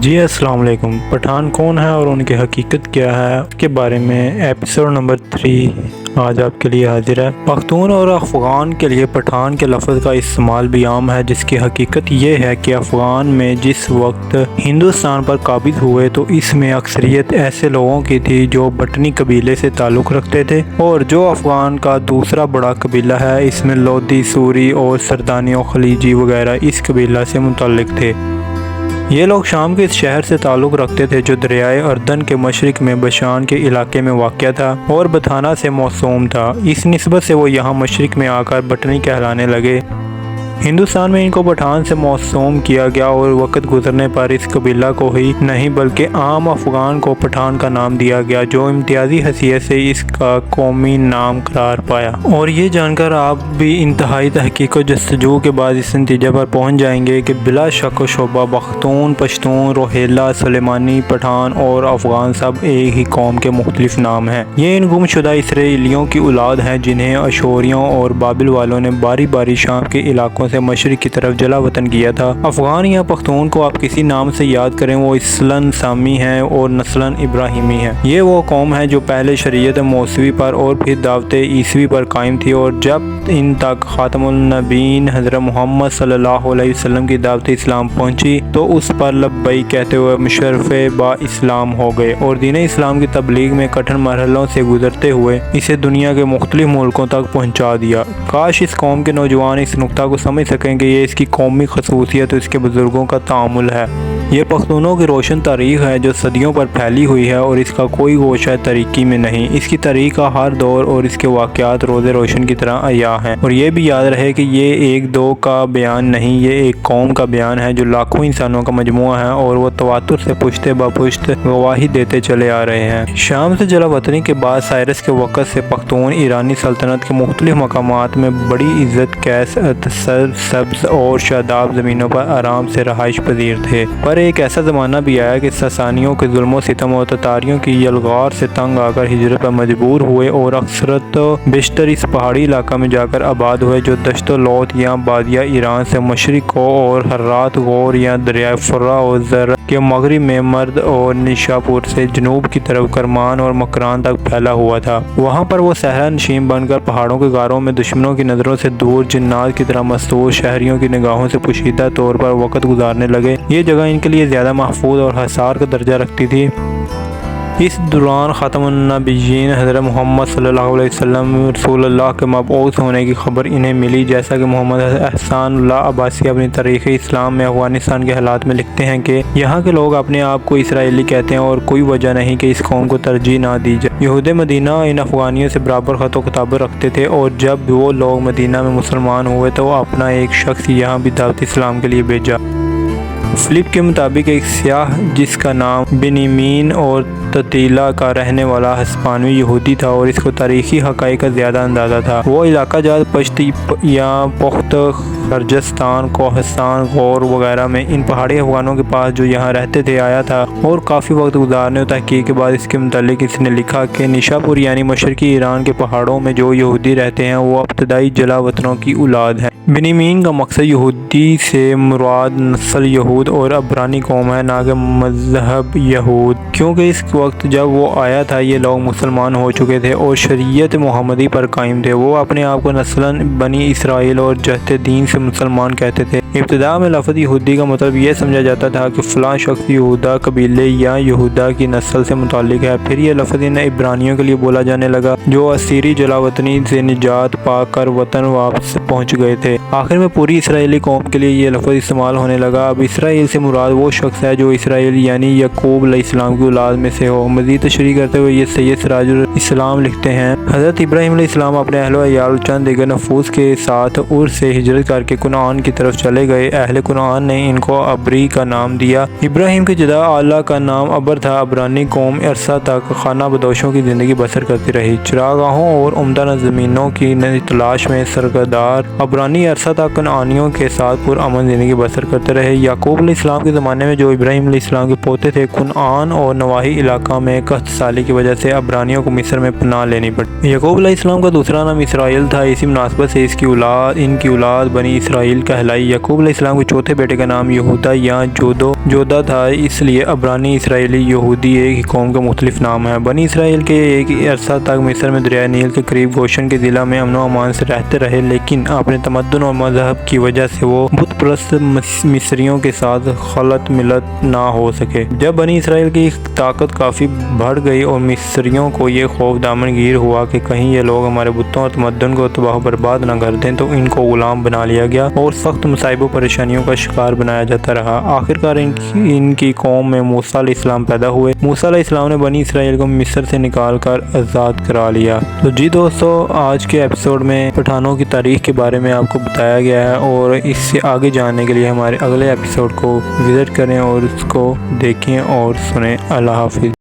جی السلام علیکم۔ پٹھان کون ہے اور ان کی حقیقت کیا ہے، اس کے بارے میں ایپیسوڈ نمبر 3 آج آپ کے لیے حاضر ہے۔ پختون اور افغان کے لیے پٹھان کے لفظ کا استعمال بھی عام ہے، جس کی حقیقت یہ ہے کہ افغان میں جس وقت ہندوستان پر قابض ہوئے تو اس میں اکثریت ایسے لوگوں کی تھی جو بٹنی قبیلے سے تعلق رکھتے تھے، اور جو افغان کا دوسرا بڑا قبیلہ ہے اس میں لودھی، سوری اور سردانی و خلیجی وغیرہ اس قبیلہ سے متعلق تھے۔ یہ لوگ شام کے اس شہر سے تعلق رکھتے تھے جو دریائے اردن کے مشرق میں بشان کے علاقے میں واقع تھا اور بتھانا سے موسوم تھا۔ اس نسبت سے وہ یہاں مشرق میں آ کر بٹنی کہلانے لگے۔ ہندوستان میں ان کو پٹھان سے موسوم کیا گیا اور وقت گزرنے پر اس قبیلہ کو ہی نہیں بلکہ عام افغان کو پٹھان کا نام دیا گیا، جو امتیازی حیثیت سے اس کا قومی نام قرار پایا۔ اور یہ جان کر آپ بھی انتہائی تحقیق و جستجو کے بعد اس نتیجے پر پہنچ جائیں گے کہ بلا شک و شبہ پختون، پشتون، روہیلا، سلیمانی، پٹھان اور افغان سب ایک ہی قوم کے مختلف نام ہیں۔ یہ ان گم شدہ اسرائیلیوں کی اولاد ہیں جنہیں اشوریوں اور بابل والوں نے باری باری شام کے علاقوں سے مشرق کی طرف جلا وطن کیا تھا۔ افغان یا پختون کو آپ کسی نام سے یاد کریں، وہ اصلاً سامی ہیں اور نسلاً ابراہیمی ہیں۔ یہ وہ قوم ہے جو پہلے شریعت موسوی پر اور پھر دعوت عیسوی پر قائم تھی، اور جب ان تک خاتم النبیین حضرت محمد صلی اللہ علیہ وسلم کی دعوت اسلام پہنچی تو اس پر لبیک کہتے ہوئے مشرف با اسلام ہو گئے اور دین اسلام کی تبلیغ میں کٹھن مرحلوں سے گزرتے ہوئے اسے دنیا کے مختلف ملکوں تک پہنچا دیا۔ کاش اس قوم کے نوجوان اس نقطہ کو سمجھ سکیں کہ یہ اس کی قومی خصوصیت اس کے بزرگوں کا تعامل ہے۔ یہ پختونوں کی روشن تاریخ ہے جو صدیوں پر پھیلی ہوئی ہے اور اس کا کوئی گوشہ تاریکی میں نہیں۔ اس کی تاریخ کا ہر دور اور اس کے واقعات روز روشن کی طرح عیاں ہیں، اور یہ بھی یاد رہے کہ یہ ایک دو کا بیان نہیں، یہ ایک قوم کا بیان ہے جو لاکھوں انسانوں کا مجموعہ ہے، اور وہ تواتر سے پشت بہ پشت گواہی دیتے چلے آ رہے ہیں۔ شام سے جلا وطنی کے بعد سائرس کے وقت سے پختون ایرانی سلطنت کے مختلف مقامات میں بڑی عزت کیس سبز اور شاداب زمینوں پر آرام سے رہائش پذیر تھے، پر ایک ایسا زمانہ بھی آیا کہ ساسانیوں کے ظلم و ستم اور تتاریوں کی یلغار سے تنگ آ کر ہجرت پر مجبور ہوئے اور اکثرت بیشتر اس پہاڑی علاقہ میں جا کر آباد ہوئے جو دشت و لوت یا بادیہ ایران سے مشرق کو اور ہرات غور یا دریائے فرا اور زر کے مغرب میں مرد اور نیشاپور سے جنوب کی طرف کرمان اور مکران تک پھیلا ہوا تھا۔ وہاں پر وہ صحرا نشین بن کر پہاڑوں کے غاروں میں دشمنوں کی نظروں سے دور جنات کی طرح مستور شہریوں کی نگاہوں سے پوشیدہ طور پر وقت گزارنے لگے۔ یہ جگہ ان کے لیے زیادہ محفوظ اور حصار کا درجہ رکھتی تھی۔ اس دوران خاتم النبیین حضرت محمد صلی اللہ علیہ وسلم رسول اللہ کے مبعوث ہونے کی خبر انہیں ملی، جیسا کہ محمد احسان اللہ عباسی اپنی تاریخ اسلام میں افغانستان کے حالات میں لکھتے ہیں کہ یہاں کے لوگ اپنے آپ کو اسرائیلی کہتے ہیں اور کوئی وجہ نہیں کہ اس قوم کو ترجیح نہ دی جائے۔ یہود مدینہ ان افغانیوں سے برابر خط و کتابت رکھتے تھے، اور جب وہ لوگ مدینہ میں مسلمان ہوئے تو اپنا ایک شخص یہاں بھی دعوت اسلام کے لیے بھیجا۔ فلپ کے مطابق ایک سیاح جس کا نام بنیامین اور تتیلا کا رہنے والا ہسپانوی یہودی تھا اور اس کو تاریخی حقائق کا زیادہ اندازہ تھا۔ وہ علاقہ جات پشتی یا پخت، خرجستان، کوہستان، غور وغیرہ میں ان پہاڑی افغانوں کے پاس جو یہاں رہتے تھے آیا تھا، اور کافی وقت گزارنے اور تحقیق کے بعد اس کے متعلق اس نے لکھا کہ نیشاپور یعنی مشرقی ایران کے پہاڑوں میں جو یہودی رہتے ہیں وہ ابتدائی جلا وطنوں کی اولاد ہیں۔ بنیامین کا مقصد یہودی سے مراد نسل یہود اور عبرانی قوم ہے، نہ کہ مذہب یہود، کیونکہ اس وقت جب وہ آیا تھا یہ لوگ مسلمان ہو چکے تھے اور شریعت محمدی پر قائم تھے۔ وہ اپنے آپ کو نسلاً بنی اسرائیل اور جہت دین سے مسلمان کہتے تھے۔ ابتدا میں لفظ یہودی کا مطلب یہ سمجھا جاتا تھا کہ فلاں شخص یہودا قبیلے یا یہودا کی نسل سے متعلق ہے۔ پھر یہ لفظ ان عبرانیوں کے لیے بولا جانے لگا جو اسیری جلا وطنی سے نجات پا کر وطن واپس پہنچ گئے تھے۔ آخر میں پوری اسرائیلی قوم کے لیے یہ لفظ استعمال ہونے لگا۔ اب اسرائیل سے مراد وہ شخص ہے جو اسرائیل یعنی یعقوب علیہ السلام کی اولاد میں سے ہو۔ مزید تشریح کرتے ہوئے یہ سید سراج الاسلام لکھتے ہیں، حضرت ابراہیم علیہ السلام اپنے اہل و عیال چند دیگر نفوس کے ساتھ اور سے ہجرت کر کے کنعان کی طرف چلے گئے۔ اہل کنعان نے ان کو عبری کا نام دیا۔ ابراہیم کے جدہ اعلیٰ کا نام عبر تھا۔ عبرانی قوم عرصہ تک خانہ بدوشوں کی زندگی بسر کرتی رہی، چراگاہوں اور عمدہ زمینوں کی تلاش میں سرگردار عبرانی عرصہ تک کنعانیوں کے ساتھ پرامن زندگی بسر کرتے رہے۔ یعقوب علیہ السلام کے زمانے میں جو ابراہیم علیہ السلام کے پوتے تھے، کنعان اور نواحی علاقہ علاقہ میں قحط سالی کی وجہ سے عبرانیوں کو مصر میں پناہ لینی پڑی۔ یعقوب علیہ السلام کا دوسرا نام اسرائیل تھا، اسی مناسبت سے ان کی اولاد بنی اسرائیل کہلائی۔ یعقوب علیہ السلام کے چوتھے بیٹے کا نام یہودا یا جودا تھا، اس لیے عبرانی، اسرائیلی، یہودی ایک ہی قوم کا مختلف نام ہے۔ بنی اسرائیل کے ایک عرصہ تک مصر میں دریائے نیل کے قریب گوشن کے ضلع میں امن و امان سے رہتے رہے، لیکن اپنے تمدن اور مذہب کی وجہ سے وہ بت پرست مصریوں کے ساتھ خلط ملت نہ ہو سکے۔ جب بنی اسرائیل کی طاقت کافی بڑھ گئی اور مصریوں کو یہ خوف دامن گیر ہوا کہ کہیں یہ لوگ ہمارے بتوں اور تمدن کو تباہ و برباد نہ کر دیں، تو ان کو غلام بنا لیا گیا اور سخت مصائب و پریشانیوں کا شکار بنایا جاتا رہا۔ آخرکار ان کی قوم میں موسیٰ علیہ السلام پیدا ہوئے۔ موسیٰ علیہ السلام نے بنی اسرائیل کو مصر سے نکال کر آزاد کرا لیا۔ تو جی دوستو، آج کے ایپیسوڈ میں پٹھانوں کی تاریخ کے بارے میں آپ کو بتایا گیا ہے، اور اس سے آگے جاننے کے لیے ہمارے اگلے ایپیسوڈ کو وزٹ کریں اور اس کو دیکھیں اور سنیں۔ اللہ حافظ۔